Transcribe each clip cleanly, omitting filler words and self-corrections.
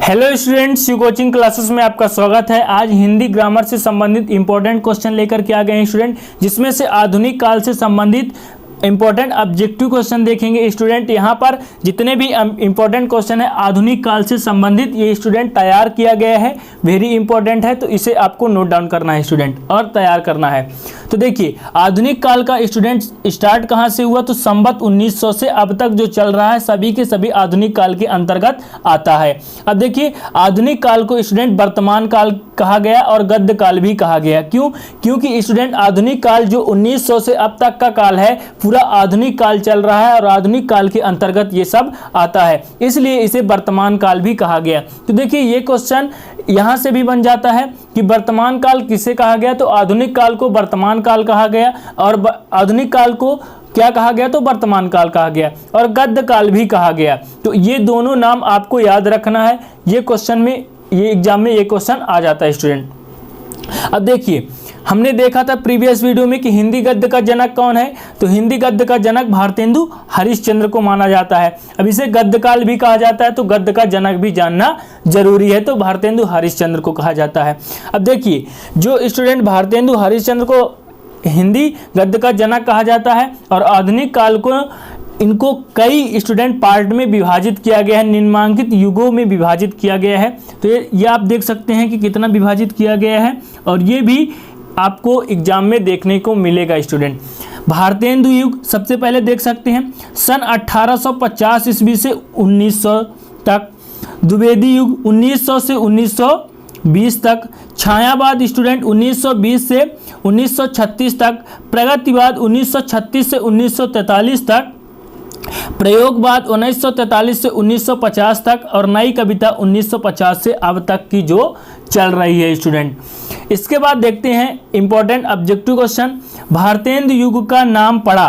Hello students, you coaching classes में आपका स्वागत है। आज हिंदी ग्रामर से संबंधित इंपॉर्टेंट क्वेश्चन लेकर के आ गए हैं स्टूडेंट, जिसमें से आधुनिक काल से संबंधित इंपॉर्टेंट ऑब्जेक्टिव क्वेश्चन देखेंगे स्टूडेंट। यहाँ पर जितने भी इंपॉर्टेंट क्वेश्चन है आधुनिक काल से संबंधित, ये स्टूडेंट तैयार किया गया है, वेरी इंपॉर्टेंट है, तो इसे आपको नोट डाउन करना है स्टूडेंट और तैयार करना है। तो देखिए, आधुनिक काल का स्टूडेंट स्टार्ट कहाँ से हुआ, तो संवत 1900 से अब तक जो चल रहा है सभी के सभी आधुनिक काल के अंतर्गत आता है। अब देखिए, आधुनिक काल को स्टूडेंट वर्तमान काल कहा गया और गद्य काल भी कहा गया। क्यों? क्योंकि स्टूडेंट आधुनिक काल जो 1900 से अब तक का काल है, पूरा आधुनिक काल चल रहा है और आधुनिक काल के अंतर्गत ये सब आता है, इसलिए इसे वर्तमान काल भी कहा गया। तो देखिए, ये क्वेश्चन यहाँ से भी बन जाता है कि वर्तमान काल किसे कहा गया, तो आधुनिक काल को वर्तमान काल कहा गया और आधुनिक काल को क्या कहा गया, तो वर्तमान काल कहा गया और गद्य काल भी कहा गया। तो ये दोनों नाम आपको याद रखना है, ये क्वेश्चन में, ये एग्जाम में ये क्वेश्चन आ जाता है स्टूडेंट। अब देखिए, हमने देखा था प्रीवियस वीडियो में कि हिंदी गद्य का जनक कौन है, तो हिंदी गद्य का जनक भारतेंदु हरिश्चंद्र को माना जाता है। अब इसे गद्य काल भी कहा जाता है, तो गद्य का जनक भी जानना जरूरी है, तो भारतेंदु हरिश्चंद्र को कहा जाता है। अब देखिए, जो स्टूडेंट भारतेंदु हरिश्चंद्र को हिंदी गद्य का जनक कहा जाता है और आधुनिक काल को इनको कई स्टूडेंट पार्ट में विभाजित किया गया है, निम्नांकित युगों में विभाजित किया गया है। तो ये आप देख सकते हैं कि कितना विभाजित किया गया है और ये भी आपको एग्जाम में देखने को मिलेगा स्टूडेंट। भारतेंदु युग सबसे पहले देख सकते हैं सन 1850 ईस्वी से 1900 तक, द्विवेदी युग 1900 से 1920 तक, छायावाद स्टूडेंट 1920 से 1936 तक, प्रगतिवाद 1936 से 1943 तक, प्रयोगवाद 1943 से 1950 तक और नई कविता 1950 से अब तक की जो चल रही है स्टूडेंट। इसके बाद देखते हैं इंपॉर्टेंट ऑब्जेक्टिव क्वेश्चन, भारतेंदु युग का नाम पड़ा।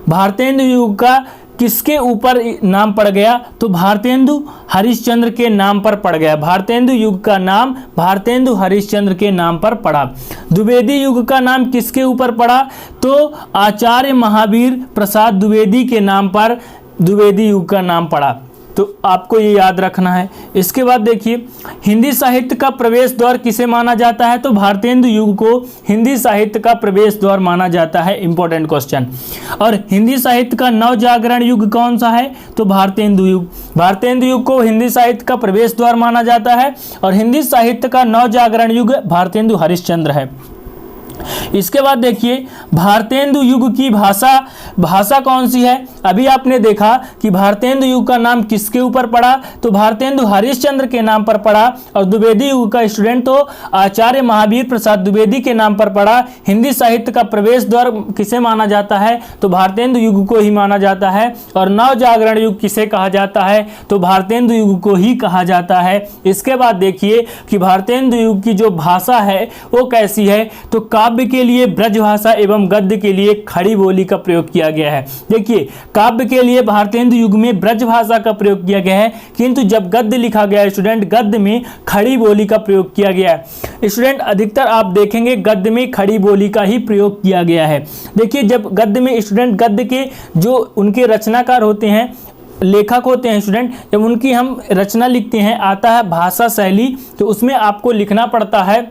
भारतेंदु युग का किसके ऊपर नाम पड़ गया, तो भारतेंदु हरिश्चंद्र के नाम पर पड़ गया। भारतेंदु युग का नाम भारतेंदु हरिश्चंद्र के नाम पर पड़ा। द्विवेदी युग का नाम किसके ऊपर पड़ा, तो आचार्य महावीर प्रसाद द्विवेदी के नाम पर द्विवेदी युग का नाम पड़ा। तो आपको ये याद रखना है। इसके बाद देखिए, हिंदी साहित्य का प्रवेश द्वार किसे माना जाता है, तो भारतेंदु युग को हिंदी साहित्य का प्रवेश द्वार माना जाता है, इंपॉर्टेंट क्वेश्चन। और हिंदी साहित्य का नवजागरण युग कौन सा है, तो भारतेंदु युग। भारतेंदु युग को हिंदी साहित्य का प्रवेश द्वार माना जाता है और हिंदी साहित्य का नवजागरण युग भारतेंदु हरिश्चंद्र है। इसके बाद देखिए, भारतेंदु युग की भाषा कौन सी है। अभी आपने देखा कि भारतेंदु युग का नाम किसके ऊपर पड़ा, तो भारतेंदु हरिश्चंद्र के नाम पर पड़ा और द्विवेदी युग का स्टूडेंट तो आचार्य महावीर प्रसाद द्विवेदी के नाम पर पड़ा। हिंदी साहित्य का प्रवेश द्वार किसे माना जाता है, तो भारतेंदु युग को ही माना जाता है और नवजागरण युग किसे कहा जाता है, तो भारतेंदु युग को ही कहा जाता है। इसके बाद देखिए कि भारतेंदु युग की जो भाषा है वो कैसी है, तो काव्य के लिए ब्रज भाषा एवं गद्य के लिए खड़ी बोली का प्रयोग किया गया है। देखिए, काव्य के लिए भारतेंदु युग में ब्रज भाषा का प्रयोग किया गया है, किंतु जब गद्य लिखा गया है स्टूडेंट, गद्य में खड़ी बोली का प्रयोग किया गया है स्टूडेंट। अधिकतर आप देखेंगे गद्य में खड़ी बोली का ही प्रयोग किया गया है। देखिए, जब गद्य में स्टूडेंट, गद्य के जो उनके रचनाकार होते हैं, लेखक होते हैं स्टूडेंट, जब उनकी हम रचना लिखते हैं, आता है भाषा शैली, तो उसमें आपको लिखना पड़ता है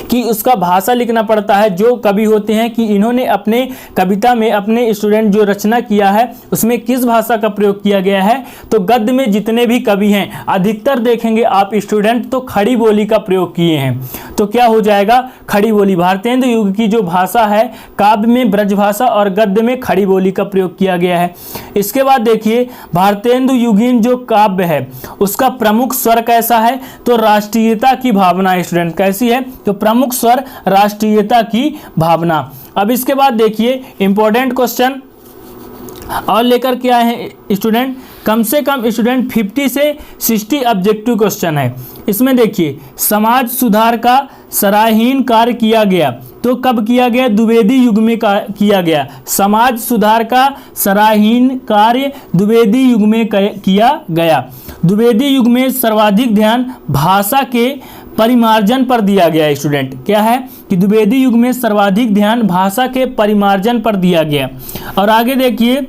कि उसका भाषा लिखना पड़ता है। जो कवि होते हैं कि इन्होंने अपने कविता में अपने स्टूडेंट जो रचना किया है उसमें किस भाषा का प्रयोग किया गया है, तो गद्य में जितने भी कवि हैं अधिकतर देखेंगे आप स्टूडेंट तो खड़ी बोली का प्रयोग किए हैं। तो क्या हो जाएगा, खड़ी बोली। भारतेंदु युग की जो भाषा है, काव्य में ब्रज भाषा और गद्य में खड़ी बोली का प्रयोग किया गया है। इसके बाद देखिए, भारतेंदु युगीन जो काव्य है उसका प्रमुख स्वर कैसा है, तो राष्ट्रीयता की भावना स्टूडेंट कैसी है, तो प्रमुख स्वर राष्ट्रीयता की भावना। अब इसके बाद देखिए, इंपॉर्टेंट क्वेश्चन और लेकर के आए हैं स्टूडेंट, कम से कम स्टूडेंट 50 से 60 ऑब्जेक्टिव क्वेश्चन है। इसमें देखिए, समाज सुधार का सराहनीय कार्य किया गया, तो कब किया गया, द्विवेदी युग में किया गया। समाज सुधार का सराहनीय कार्य द्विवेदी युग में किया गया। द्विवेदी युग में सर्वाधिक ध्यान भाषा के परिमार्जन पर दिया गया स्टूडेंट। क्या है कि द्विवेदी युग में सर्वाधिक ध्यान भाषा के परिमार्जन पर दिया गया। और आगे देखिए,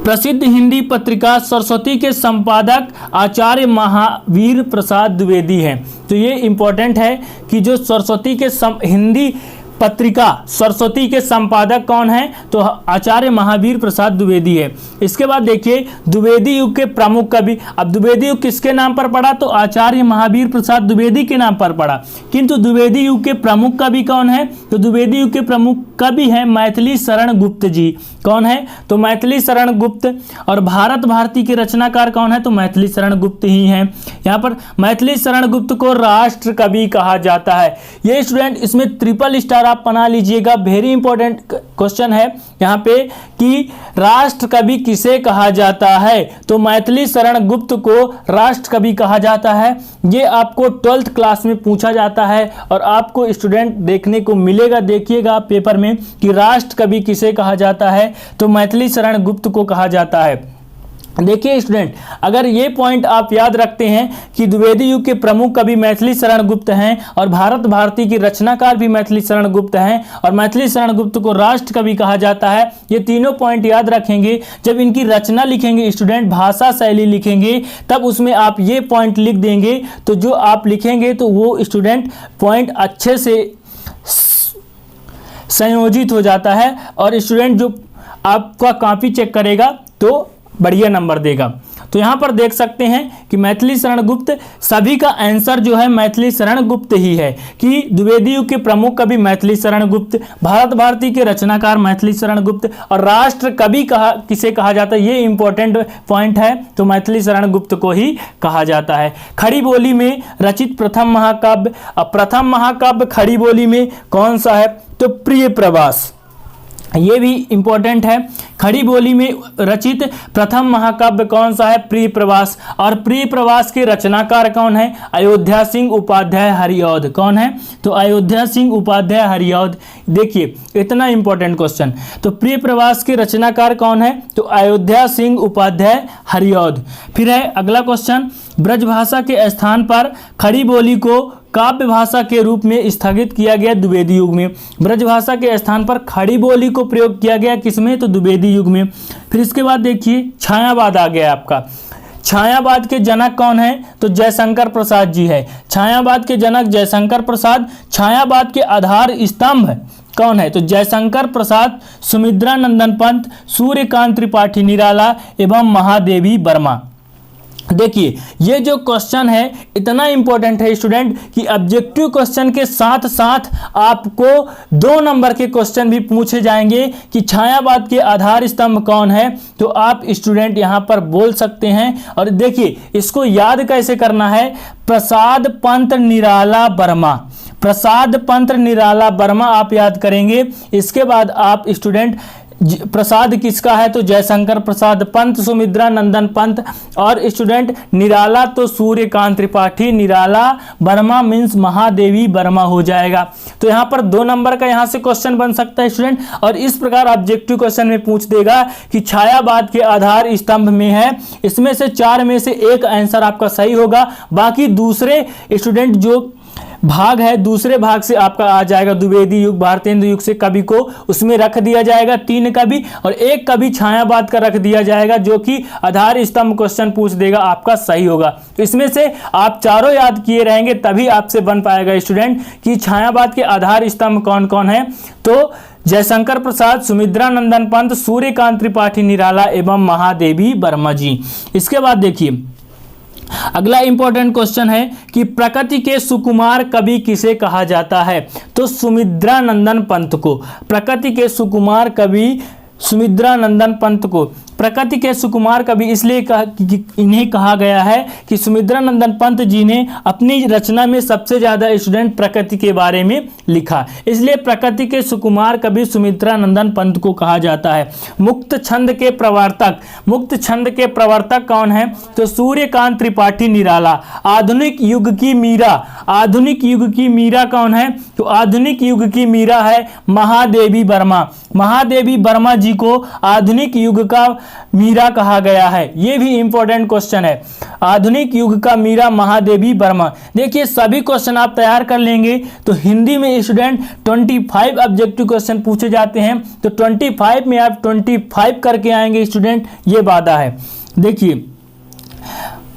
प्रसिद्ध हिंदी पत्रिका सरस्वती के संपादक आचार्य महावीर प्रसाद द्विवेदी हैं। तो ये इंपॉर्टेंट है कि जो सरस्वती के हिंदी पत्रिका सरस्वती के संपादक कौन है, तो आचार्य महावीर प्रसाद द्विवेदी है। इसके बाद देखिए द्विवेदी युग के प्रमुख कवि। अब द्विवेदी युग किसके नाम पर पड़ा, तो आचार्य महावीर प्रसाद द्विवेदी के नाम पर पड़ा। किंतु द्विवेदी युग के प्रमुख कवि कौन है, तो द्विवेदी युग के प्रमुख कवि हैं मैथिली शरण गुप्त जी। कौन है, तो मैथिली शरण गुप्त। और भारत भारती के रचनाकार कौन है, तो मैथिली शरण गुप्त ही हैं। यहाँ पर मैथिली शरण गुप्त को राष्ट्र कवि कहा जाता है। ये स्टूडेंट इसमें ट्रिपल स्टार आप बना लीजिएगा, वेरी इंपॉर्टेंट क्वेश्चन है यहाँ पे कि राष्ट्र कवि किसे कहा जाता है, तो मैथिली शरण गुप्त को राष्ट्र कवि कहा जाता है। ये आपको 12th क्लास में पूछा जाता है और आपको स्टूडेंट देखने को मिलेगा, देखिएगा पेपर में कि राष्ट्र कवि किसे कहा जाता है, तो मैथिली शरण गुप्त को कहा जाता है। देखिए स्टूडेंट, अगर ये पॉइंट आप याद रखते हैं कि द्विवेदी युग के प्रमुख कवि मैथिली शरण गुप्त हैं और भारत भारती की रचनाकार भी मैथिली शरण गुप्त हैं और मैथिली शरण गुप्त को राष्ट्र कवि कहा जाता है, ये तीनों पॉइंट याद रखेंगे। जब इनकी रचना लिखेंगे स्टूडेंट, भाषा शैली लिखेंगे, तब उसमें आप ये पॉइंट लिख देंगे, तो जो आप लिखेंगे तो वो स्टूडेंट पॉइंट अच्छे से संयोजित हो जाता है और स्टूडेंट जो आपका कॉपी चेक करेगा तो बढ़िया नंबर देगा। तो यहाँ पर देख सकते हैं कि मैथिली शरण गुप्त, सभी का आंसर जो है मैथिली शरण गुप्त ही है कि द्विवेदी युग के प्रमुख कवि मैथिली शरण गुप्त, भारत भारती के रचनाकार मैथिली शरण गुप्त और राष्ट्र कवि किसे कहा जाता है, ये इंपॉर्टेंट पॉइंट है, तो मैथिली शरण गुप्त को ही कहा जाता है। खड़ी बोली में रचित प्रथम महाकाव्य, अब प्रथम महाकाव्य खड़ी बोली में कौन सा है, तो प्रिय प्रवास, ये भी इंपॉर्टेंट है। खड़ी बोली में रचित प्रथम महाकाव्य कौन सा है, प्रिय प्रवास। और प्रिय प्रवास के रचनाकार कौन है, अयोध्या सिंह उपाध्याय हरिऔध। कौन है, तो अयोध्या सिंह उपाध्याय हरिऔध। देखिए इतना इंपॉर्टेंट क्वेश्चन, तो प्रिय प्रवास के रचनाकार कौन है, तो अयोध्या सिंह उपाध्याय हरिऔध। फिर है अगला क्वेश्चन, ब्रजभाषा के स्थान पर खड़ी बोली को काव्य भाषा के रूप में स्थगित किया गया द्विवेदी युग में। ब्रजभाषा के स्थान पर खड़ी बोली को प्रयोग किया गया किसमें, तो द्विवेदी युग में। फिर इसके बाद देखिए छायावाद आ गया आपका। छायावाद के जनक कौन है, तो जयशंकर प्रसाद जी है। छायावाद के जनक जयशंकर प्रसाद। छायावाद के आधार स्तंभ कौन है, तो जयशंकर प्रसाद, सुमित्रा नंदन पंत, सूर्यकांत त्रिपाठी निराला एवं महादेवी वर्मा। देखिए ये जो क्वेश्चन है इतना इंपॉर्टेंट है स्टूडेंट कि ऑब्जेक्टिव क्वेश्चन के साथ साथ आपको 2 नंबर के क्वेश्चन भी पूछे जाएंगे कि छायावाद के आधार स्तंभ कौन है, तो आप स्टूडेंट यहां पर बोल सकते हैं। और देखिए इसको याद कैसे करना है, प्रसाद पंत निराला वर्मा, प्रसाद पंत निराला वर्मा आप याद करेंगे। इसके बाद आप स्टूडेंट प्रसाद किसका है, तो जयशंकर प्रसाद, पंत सुमित्रा नंदन पंत और स्टूडेंट निराला तो सूर्यकांत त्रिपाठी, निराला वर्मा मीन्स महादेवी वर्मा हो जाएगा। तो यहाँ पर 2 नंबर का यहाँ से क्वेश्चन बन सकता है स्टूडेंट। और इस प्रकार ऑब्जेक्टिव क्वेश्चन में पूछ देगा कि छायावाद के आधार स्तंभ में है, इसमें से 4 में से 1 आंसर आपका सही होगा, बाकी दूसरे स्टूडेंट जो भाग है दूसरे भाग से आपका आ जाएगा द्विवेदी युग भारतेंदु युग से कवि को उसमें रख दिया जाएगा 3 कवि और 1 कवि छायावाद का रख दिया जाएगा जो कि आधार स्तंभ क्वेश्चन पूछ देगा, आपका सही होगा। तो इसमें से आप चारों याद किए रहेंगे तभी आपसे बन पाएगा स्टूडेंट कि छायावाद के आधार स्तंभ कौन कौन है, तो जयशंकर प्रसाद, सुमित्रा नंदन पंत, सूर्यकांत त्रिपाठी निराला एवं महादेवी वर्मा जी। इसके बाद देखिए अगला इंपॉर्टेंट क्वेश्चन है कि प्रकृति के सुकुमार कवि किसे कहा जाता है, तो सुमित्रा नंदन पंत को। प्रकृति के सुकुमार कवि सुमित्रा नंदन पंत को। प्रकृति के सुकुमार कवि इसलिए इन्हें कहा गया है कि सुमित्रा नंदन पंत जी ने अपनी रचना में सबसे ज्यादा स्टूडेंट प्रकृति के बारे में लिखा, इसलिए प्रकृति के सुकुमार कवि सुमित्रा नंदन पंत को कहा जाता है। मुक्त छंद के प्रवर्तक, मुक्त छंद के प्रवर्तक कौन है, तो सूर्यकांत त्रिपाठी निराला। आधुनिक युग की मीरा, आधुनिक युग की मीरा कौन है, तो आधुनिक युग की मीरा है महादेवी वर्मा। महादेवी वर्मा जी को आधुनिक युग का मीरा कहा गया है? ये भी इंपॉर्टेंट क्वेश्चन है। आधुनिक युग का मीरा महादेवी वर्मा। देखिए सभी क्वेश्चन आप तैयार कर लेंगे तो हिंदी में स्टूडेंट 25 ऑब्जेक्टिव क्वेश्चन पूछे जाते हैं, तो 25 में आप 25 करके आएंगे स्टूडेंट, ये वादा है। देखिए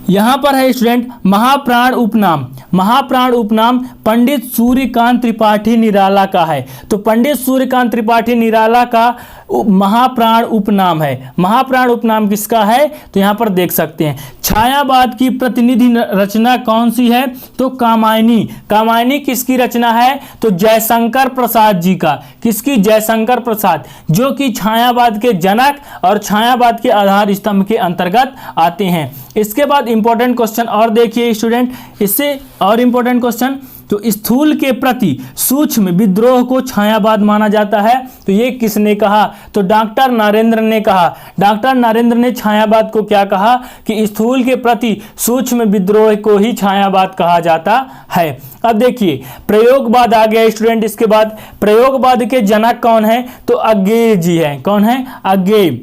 यहां पर है स्टूडेंट महाप्राण उपनाम। महाप्राण उपनाम पंडित सूर्यकांत त्रिपाठी निराला का है। तो पंडित सूर्यकांत त्रिपाठी निराला का महाप्राण उपनाम है। महाप्राण उपनाम किसका है? तो यहां पर देख सकते हैं। छायावाद की प्रतिनिधि रचना कौन सी है? तो कामायनी। कामायनी किसकी रचना है? तो जयशंकर प्रसाद जी का। किसकी? जयशंकर प्रसाद, जो कि छायावाद के जनक और छायावाद के आधार स्तंभ के अंतर्गत आते हैं। इसके बाद इंपॉर्टेंट क्वेश्चन और देखिए स्टूडेंट, इससे और इंपॉर्टेंट क्वेश्चन, तो स्थूल के प्रति सूक्ष्म विद्रोह को छायावाद माना जाता है। तो ये किसने कहा? तो डॉक्टर नरेंद्र ने कहा। डॉक्टर नरेंद्र ने छायावाद को क्या कहा? कि स्थूल के प्रति सूक्ष्म विद्रोह को ही छायावाद कहा जाता है। अब देखिए प्रयोगवाद आ गया स्टूडेंट। इसके बाद प्रयोगवाद के जनक कौन है? तो अज्ञेय जी है। कौन है? अज्ञेय।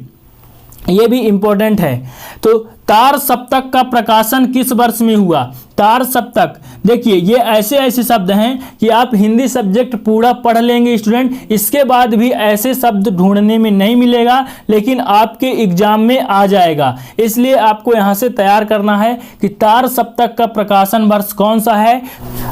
ये भी इंपॉर्टेंट है। तो तार सप्तक का प्रकाशन किस वर्ष में हुआ? तार सप्तक, देखिए ये ऐसे ऐसे शब्द हैं कि आप हिंदी सब्जेक्ट पूरा पढ़ लेंगे स्टूडेंट, इसके बाद भी ऐसे शब्द ढूंढने में नहीं मिलेगा, लेकिन आपके एग्जाम में आ जाएगा। इसलिए आपको यहाँ से तैयार करना है कि तार सप्तक का प्रकाशन वर्ष कौन सा है।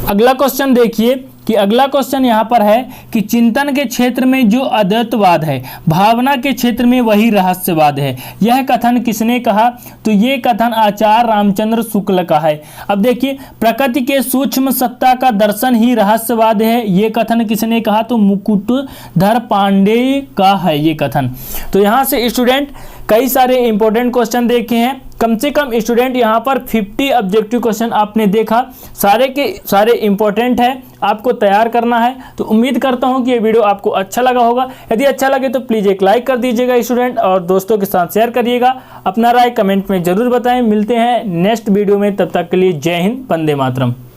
अगला क्वेश्चन देखिए कि अगला क्वेश्चन यहाँ पर है कि चिंतन के क्षेत्र में जो अद्वैतवाद है, भावना के क्षेत्र में वही रहस्यवाद है, यह कथन किसने कहा? तो ये कथन आचार्य रामचंद्र शुक्ल का है। अब देखिए प्रकृति के सूक्ष्म सत्ता का दर्शन ही रहस्यवाद है, ये कथन किसने कहा? तो मुकुटधर पांडेय का है ये कथन। तो यहाँ से स्टूडेंट कई सारे इंपॉर्टेंट क्वेश्चन देखे हैं। कम से कम स्टूडेंट यहाँ पर 50 ऑब्जेक्टिव क्वेश्चन आपने देखा, सारे के सारे इंपॉर्टेंट है, आपको तैयार करना है। तो उम्मीद करता हूँ कि ये वीडियो आपको अच्छा लगा होगा। यदि अच्छा लगे तो प्लीज़ एक लाइक कर दीजिएगा स्टूडेंट, और दोस्तों के साथ शेयर करिएगा। अपना राय कमेंट में जरूर बताएं। मिलते हैं नेक्स्ट वीडियो में, तब तक के लिए जय हिंद, वंदे मातरम।